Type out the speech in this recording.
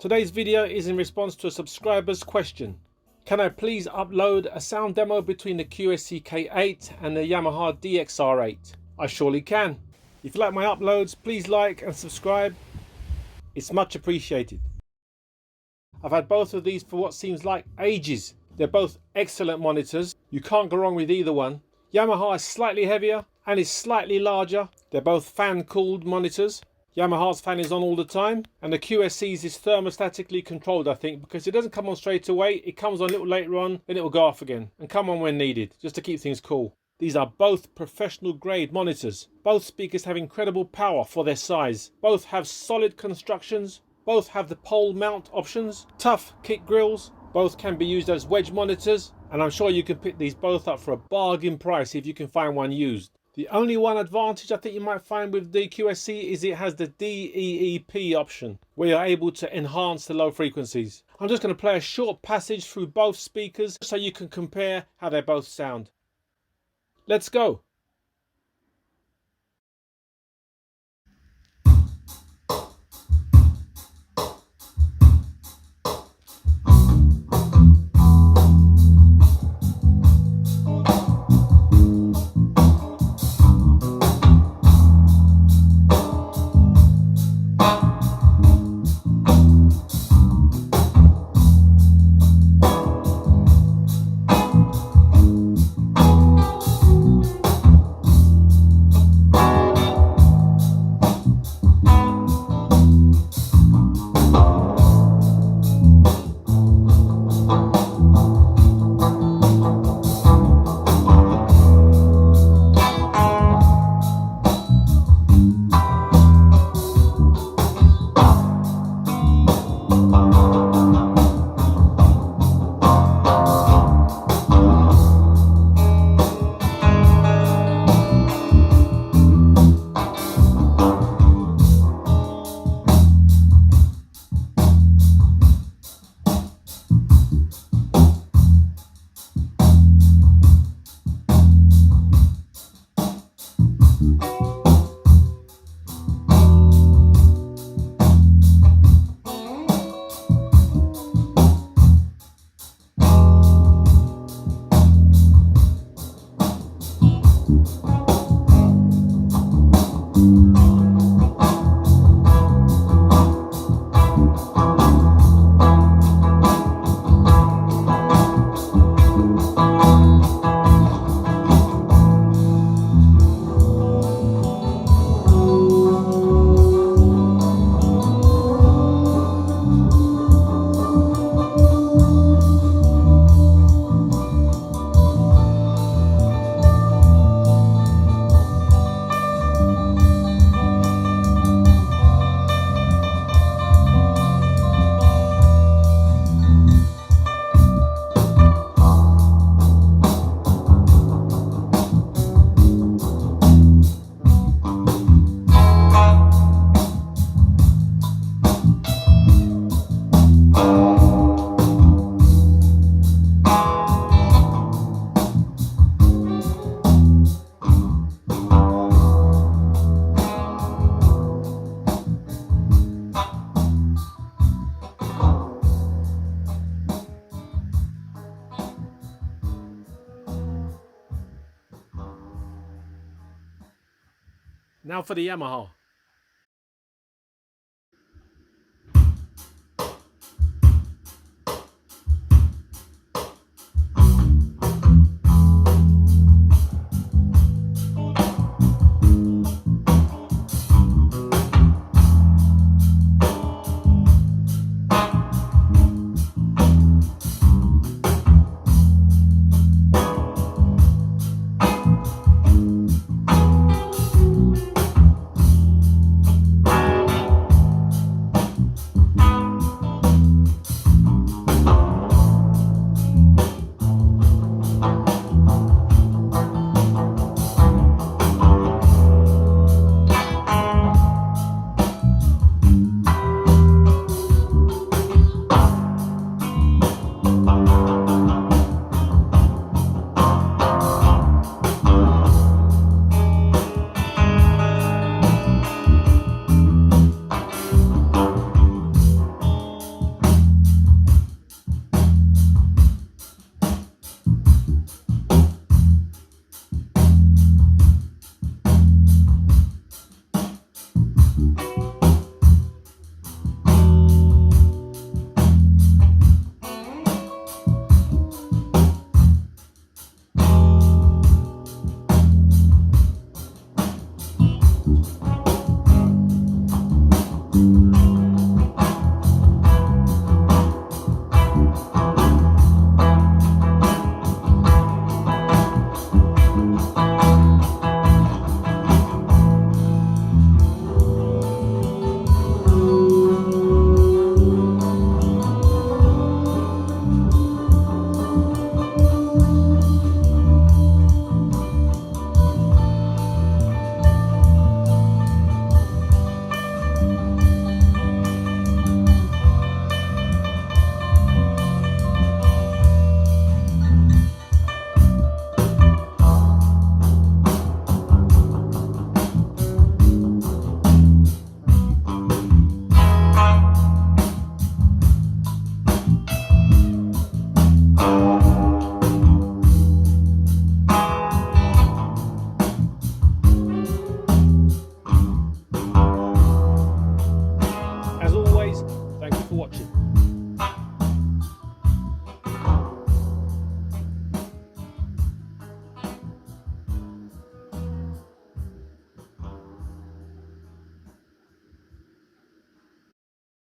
Today's video is in response to a subscriber's question. Can I please upload a sound demo between the QSC K8 and the Yamaha DXR8? I surely can. If you like my uploads, please like and subscribe. It's much appreciated. I've had both of these for what seems like ages. They're both excellent monitors. You can't go wrong with either one. Yamaha is slightly heavier and is slightly larger. They're both fan-cooled monitors. Yamaha's fan is on all the time, and the QSC's is thermostatically controlled, I think, because it doesn't come on straight away. It comes on a little later on, then it will go off again and come on when needed, just to keep things cool. These are both professional grade monitors. Both speakers have incredible power for their size. Both have solid constructions. Both have the pole mount options, tough kick grills. Both can be used as wedge monitors, and I'm sure you can pick these both up for a bargain price if you can find one used. The only one advantage I think you might find with the QSC is it has the DEEP option, where you're able to enhance the low frequencies. I'm just going to play a short passage through both speakers so you can compare how they both sound. Let's go. Now for the Yamaha.